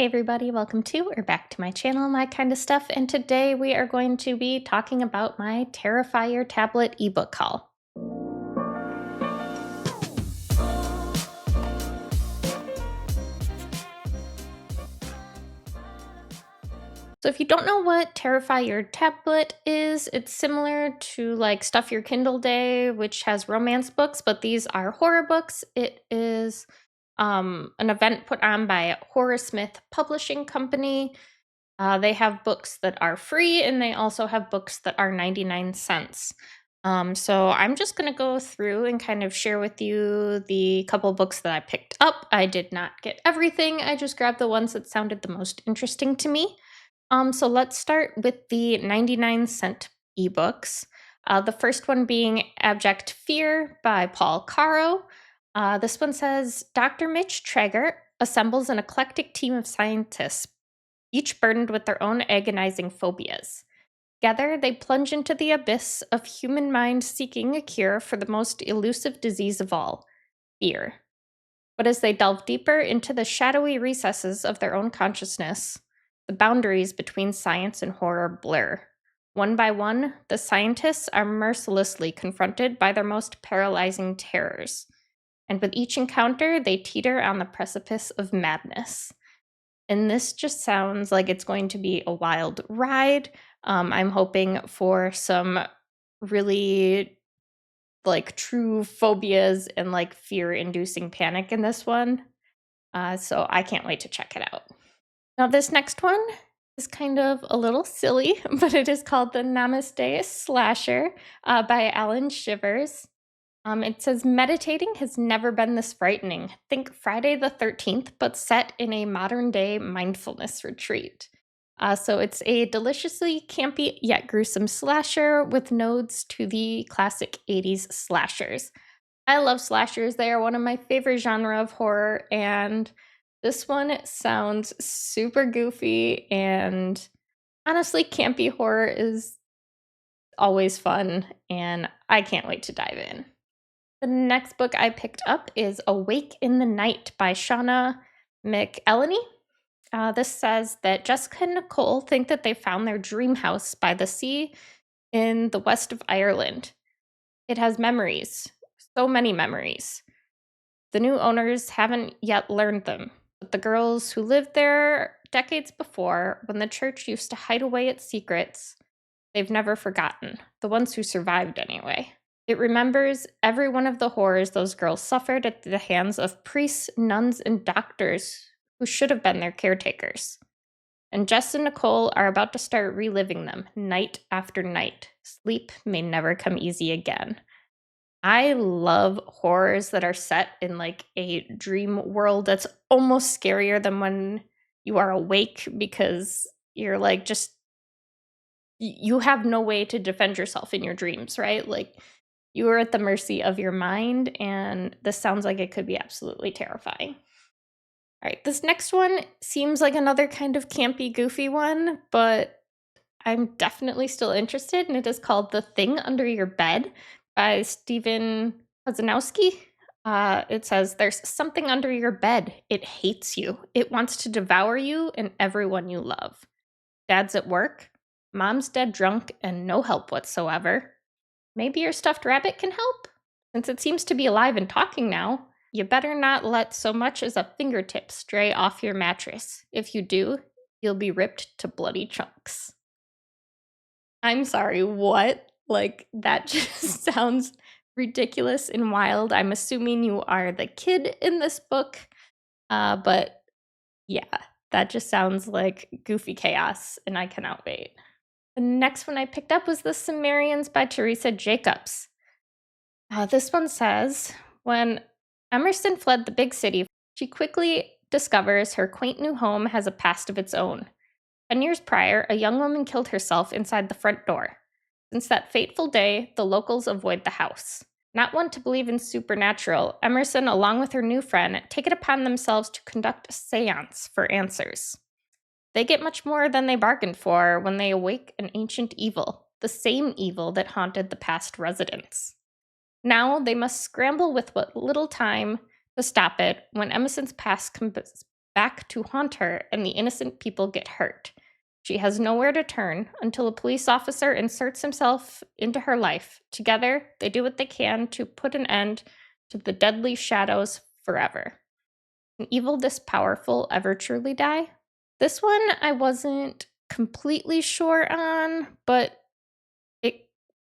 Hey everybody, welcome to or back to my channel, My Kind of Stuff, and today we are going to be talking about my Terrifier tablet ebook haul. So if you don't know what Terrifier tablet is, it's similar to like Stuff Your Kindle Day, which has romance books, but these are horror books. It is an event put on by Horrorsmith Publishing Company. They have books that are free and they also have books that are 99 cents. So I'm just going to go through and kind of share with you the couple books that I picked up. I did not get everything. I just grabbed the ones that sounded the most interesting to me. So let's start with the 99-cent ebooks. The first one being Abject Fear by Paul Caro. This one says, Dr. Mitch Traeger assembles an eclectic team of scientists, each burdened with their own agonizing phobias. Together, they plunge into the abyss of human mind seeking a cure for the most elusive disease of all, fear. But as they delve deeper into the shadowy recesses of their own consciousness, the boundaries between science and horror blur. One by one, the scientists are mercilessly confronted by their most paralyzing terrors. And with each encounter, they teeter on the precipice of madness. And this just sounds like it's going to be a wild ride. I'm hoping for some really like true phobias and like fear-inducing panic in this one. So I can't wait to check it out. Now this next one is kind of a little silly, but it is called The Namaste Slasher by Alan Shivers. It says, meditating has never been this frightening. Think Friday the 13th, but set in a modern-day mindfulness retreat. So it's a deliciously campy yet gruesome slasher with nods to the classic 80s slashers. I love slashers. They are one of my favorite genre of horror, and this one sounds super goofy, and honestly, campy horror is always fun, and I can't wait to dive in. The next book I picked up is Awake in the Night by Shauna McElhenney. This says that Jessica and Nicole think that they found their dream house by the sea in the west of Ireland. It has memories, so many memories. The new owners haven't yet learned them, but the girls who lived there decades before, when the church used to hide away its secrets, they've never forgotten, the ones who survived anyway. It remembers every one of the horrors those girls suffered at the hands of priests, nuns, and doctors who should have been their caretakers. And Jess and Nicole are about to start reliving them night after night. Sleep may never come easy again. I love horrors that are set in like a dream world that's almost scarier than when you are awake, because you're like just you have no way to defend yourself in your dreams, right? Like you are at the mercy of your mind, and this sounds like it could be absolutely terrifying. All right, this next one seems like another kind of campy, goofy one, but I'm definitely still interested, and it is called The Thing Under Your Bed by Stephen Kozanowski. It says, there's something under your bed. It hates you. It wants to devour you and everyone you love. Dad's at work. Mom's dead drunk and no help whatsoever. Maybe your stuffed rabbit can help? Since it seems to be alive and talking now, you better not let so much as a fingertip stray off your mattress. If you do, you'll be ripped to bloody chunks. I'm sorry, what? Like, that just sounds ridiculous and wild. I'm assuming you are the kid in this book, but yeah, that just sounds like goofy chaos, and I cannot wait. The next one I picked up was The Sumerians by Teresa Jacobs. This one says, when Emerson fled the big city, she quickly discovers her quaint new home has a past of its own. 10 years prior, a young woman killed herself inside the front door. Since that fateful day, the locals avoid the house. Not one to believe in supernatural, Emerson, along with her new friend, take it upon themselves to conduct a seance for answers. They get much more than they bargained for when they awake an ancient evil, the same evil that haunted the past residents. Now they must scramble with what little time to stop it when Emerson's past comes back to haunt her, and the innocent people get hurt. She has nowhere to turn until a police officer inserts himself into her life. Together, they do what they can to put an end to the deadly shadows forever. Can evil this powerful ever truly die? This one I wasn't completely sure on, but it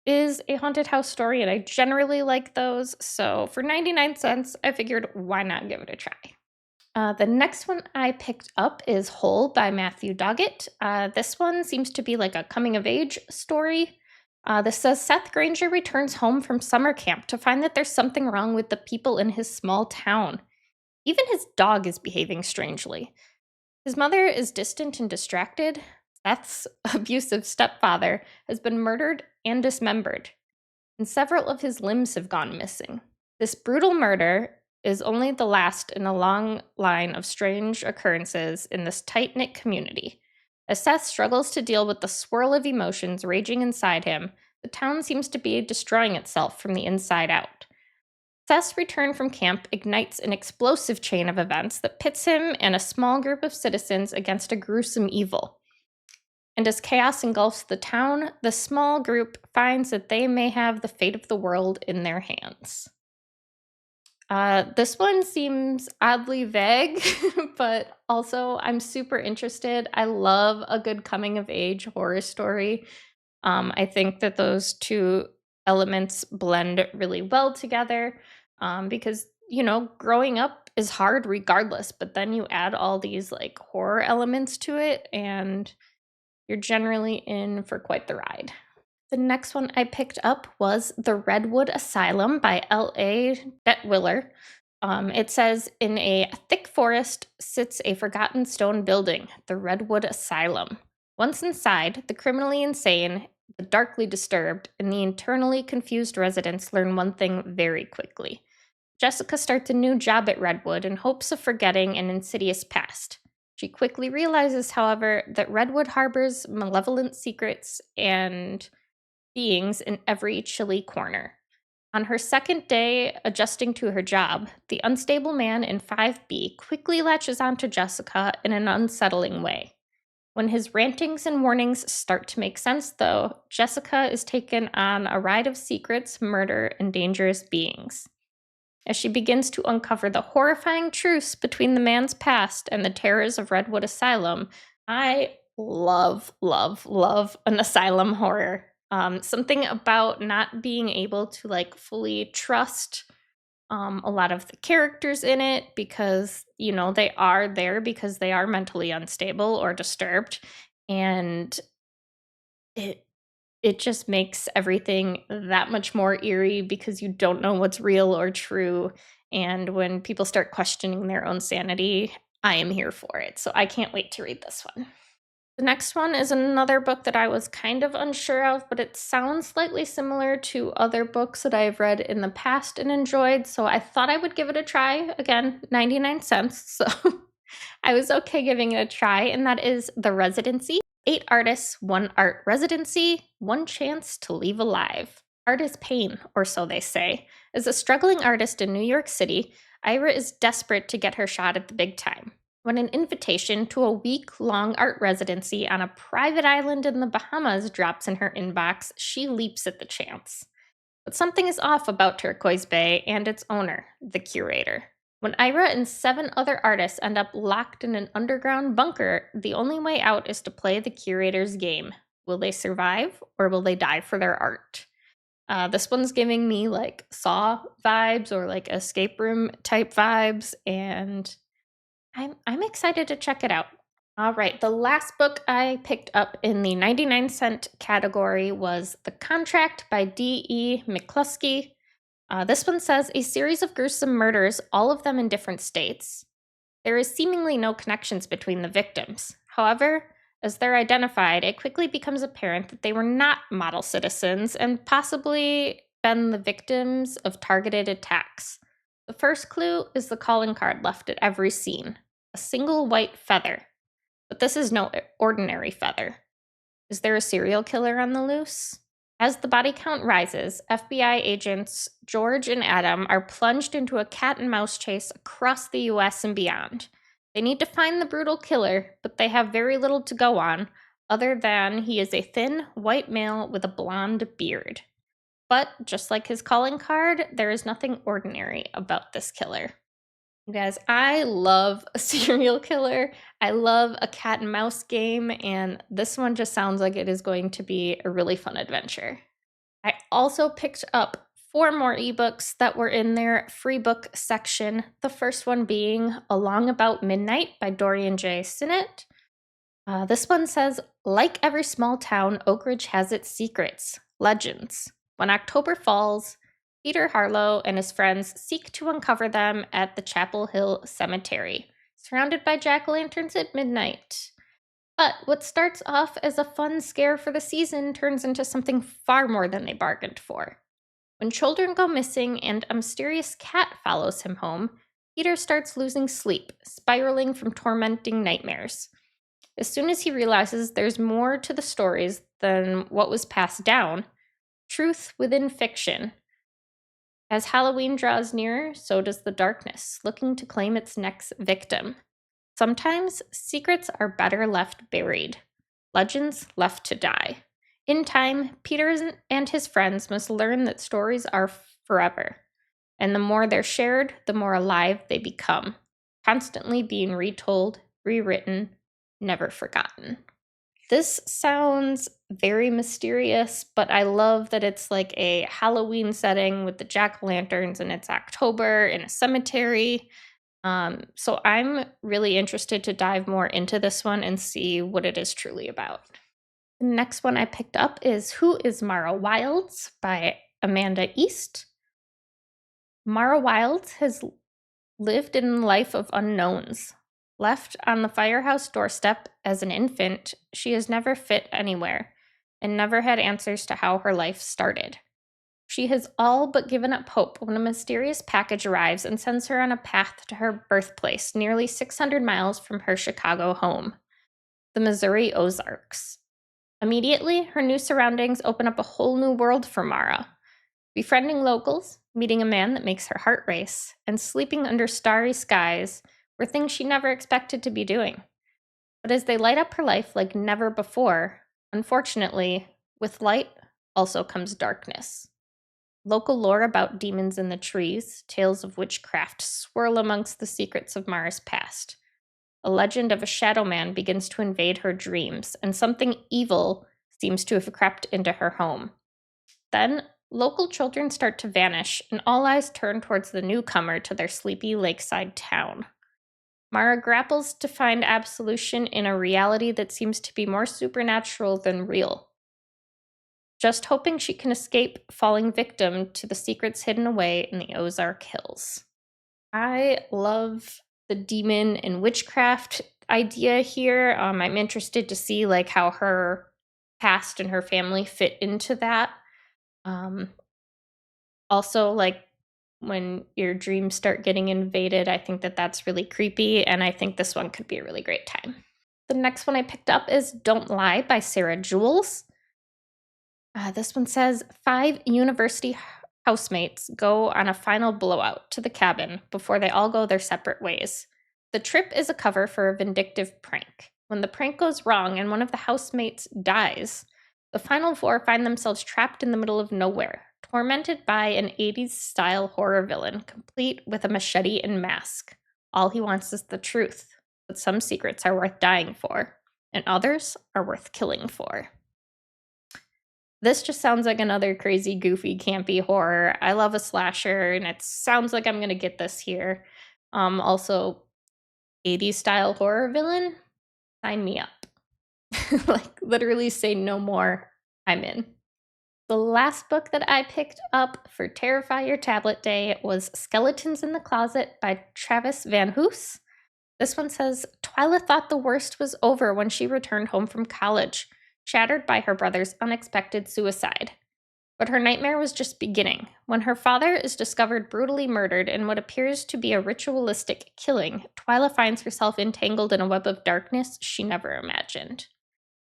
is a haunted house story, and I generally like those. So for 99 cents, I figured why not give it a try. The next one I picked up is Whole by Matthew Doggett. This one seems to be like a coming of age story. This says Seth Granger returns home from summer camp to find that there's something wrong with the people in his small town. Even his dog is behaving strangely. His mother is distant and distracted. Seth's abusive stepfather has been murdered and dismembered, and several of his limbs have gone missing. This brutal murder is only the last in a long line of strange occurrences in this tight-knit community. As Seth struggles to deal with the swirl of emotions raging inside him, the town seems to be destroying itself from the inside out. Seth's return from camp ignites an explosive chain of events that pits him and a small group of citizens against a gruesome evil. And as chaos engulfs the town, the small group finds that they may have the fate of the world in their hands. This one seems oddly vague, but also I'm super interested. I love a good coming of age horror story. I think that those two elements blend really well together because, growing up is hard regardless, but then you add all these like horror elements to it and you're generally in for quite the ride. The next one I picked up was The Redwood Asylum by L.A. Detwiller. It says, in a thick forest sits a forgotten stone building, the Redwood Asylum. Once inside, the criminally insane, the darkly disturbed, and the internally confused residents learn one thing very quickly. Jessica starts a new job at Redwood in hopes of forgetting an insidious past. She quickly realizes, however, that Redwood harbors malevolent secrets and beings in every chilly corner. On her second day adjusting to her job, the unstable man in 5B quickly latches onto Jessica in an unsettling way. When his rantings and warnings start to make sense, though, Jessica is taken on a ride of secrets, murder, and dangerous beings. As she begins to uncover the horrifying truths between the man's past and the terrors of Redwood Asylum, I love, love, love an asylum horror. Something about not being able to like fully trust a lot of the characters in it because, they are there because they are mentally unstable or disturbed. And it just makes everything that much more eerie because you don't know what's real or true. And when people start questioning their own sanity, I am here for it. So I can't wait to read this one. The next one is another book that I was kind of unsure of, but it sounds slightly similar to other books that I've read in the past and enjoyed. So I thought I would give it a try. Again, 99 cents. So I was okay giving it a try. And that is The Residency. 8 artists, 1 art residency, 1 chance to leave alive. Art is pain, or so they say. As a struggling artist in New York City, Ira is desperate to get her shot at the big time. When an invitation to a week-long art residency on a private island in the Bahamas drops in her inbox, she leaps at the chance. But something is off about Turquoise Bay and its owner, the curator. When Ira and 7 other artists end up locked in an underground bunker, the only way out is to play the curator's game. Will they survive, or will they die for their art? This one's giving me like Saw vibes or like escape room type vibes, and I'm excited to check it out. All right, the last book I picked up in the 99-cent category was The Contract by D.E. McCluskey. This one says, a series of gruesome murders, all of them in different states. There is seemingly no connections between the victims. However, as they're identified, it quickly becomes apparent that they were not model citizens and possibly been the victims of targeted attacks. The first clue is the calling card left at every scene, a single white feather. But this is no ordinary feather. Is there a serial killer on the loose? As the body count rises, FBI agents George and Adam are plunged into a cat and mouse chase across the US and beyond. They need to find the brutal killer, but they have very little to go on, other than he is a thin, white male with a blonde beard. But just like his calling card, there is nothing ordinary about this killer. You guys, I love a serial killer. I love a cat and mouse game, and this one just sounds like it is going to be a really fun adventure. I also picked up 4 more ebooks that were in their free book section. The first one being Along About Midnight by Dorian J. Sinnott. This one says, like every small town, Oak Ridge has its secrets, legends. When October falls, Peter Harlow and his friends seek to uncover them at the Chapel Hill Cemetery, surrounded by jack-o'-lanterns at midnight. But what starts off as a fun scare for the season turns into something far more than they bargained for. When children go missing and a mysterious cat follows him home, Peter starts losing sleep, spiraling from tormenting nightmares. As soon as he realizes there's more to the stories than what was passed down, truth within fiction. As Halloween draws nearer, so does the darkness, looking to claim its next victim. Sometimes secrets are better left buried, legends left to die. In time, Peter and his friends must learn that stories are forever, and the more they're shared, the more alive they become, constantly being retold, rewritten, never forgotten. This sounds very mysterious, but I love that it's like a Halloween setting with the jack-o'-lanterns and it's October in a cemetery. So I'm really interested to dive more into this one and see what it is truly about. The next one I picked up is Who is Mara Wilds by Amanda East. Mara Wilds has lived in a life of unknowns. Left on the firehouse doorstep as an infant, she has never fit anywhere and never had answers to how her life started. She has all but given up hope when a mysterious package arrives and sends her on a path to her birthplace, nearly 600 miles from her Chicago home, the Missouri Ozarks. Immediately, her new surroundings open up a whole new world for Mara. Befriending locals, meeting a man that makes her heart race, and sleeping under starry skies were things she never expected to be doing. But as they light up her life like never before, unfortunately, with light also comes darkness. Local lore about demons in the trees, tales of witchcraft swirl amongst the secrets of Mara's past. A legend of a shadow man begins to invade her dreams, and something evil seems to have crept into her home. Then, local children start to vanish, and all eyes turn towards the newcomer to their sleepy lakeside town. Mara grapples to find absolution in a reality that seems to be more supernatural than real, just hoping she can escape falling victim to the secrets hidden away in the Ozark Hills. I love the demon and witchcraft idea here. I'm interested to see like how her past and her family fit into that. Also, like when your dreams start getting invaded, I think that that's really creepy, and I think this one could be a really great time. The next one I picked up is Don't Lie by Sarah Jules. This one says 5 university housemates go on a final blowout to the cabin before they all go their separate ways. The trip is a cover for a vindictive prank. When the prank goes wrong and one of the housemates dies, the final 4 find themselves trapped in the middle of nowhere, tormented by an 80s-style horror villain, complete with a machete and mask. All he wants is the truth, but some secrets are worth dying for, and others are worth killing for. This just sounds like another crazy, goofy, campy horror. I love a slasher, and it sounds like I'm gonna get this here. Also, 80s-style horror villain? Sign me up. Like, literally say no more, I'm in. The last book that I picked up for Terrify Your Tablet Day was Skeletons in the Closet by Travis Van Hoos. This one says, Twyla thought the worst was over when she returned home from college, shattered by her brother's unexpected suicide. But her nightmare was just beginning. When her father is discovered brutally murdered in what appears to be a ritualistic killing, Twyla finds herself entangled in a web of darkness she never imagined.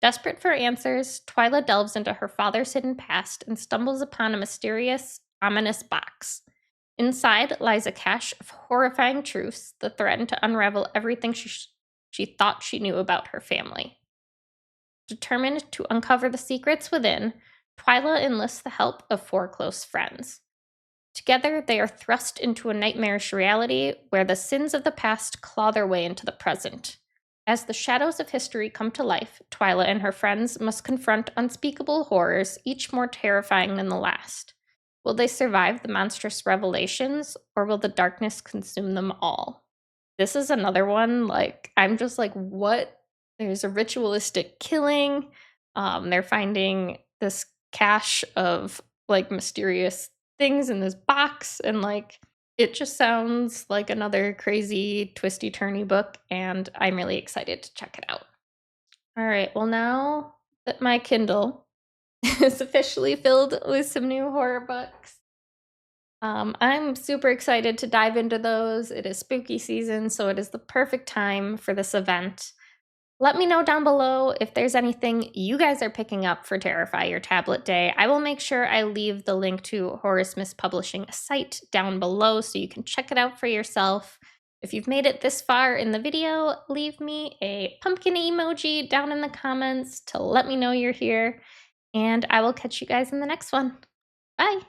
Desperate for answers, Twyla delves into her father's hidden past and stumbles upon a mysterious, ominous box. Inside lies a cache of horrifying truths that threaten to unravel everything she thought she knew about her family. Determined to uncover the secrets within, Twyla enlists the help of 4 close friends. Together, they are thrust into a nightmarish reality where the sins of the past claw their way into the present. As the shadows of history come to life, Twyla and her friends must confront unspeakable horrors, each more terrifying than the last. Will they survive the monstrous revelations, or will the darkness consume them all? This is another one, like, I'm just like, what? There's a ritualistic killing. They're finding this cache of, like, mysterious things in this box, and, like, it just sounds like another crazy, twisty-turny book, and I'm really excited to check it out. All right, well, now that my Kindle is officially filled with some new horror books, I'm super excited to dive into those. It is spooky season, so it is the perfect time for this event. Let me know down below if there's anything you guys are picking up for Terrify your Tablet Day. I will make sure I leave the link to Horrorsmith Publishing site down below so you can check it out for yourself. If you've made it this far in the video, leave me a pumpkin emoji down in the comments to let me know you're here, and I will catch you guys in the next one. Bye!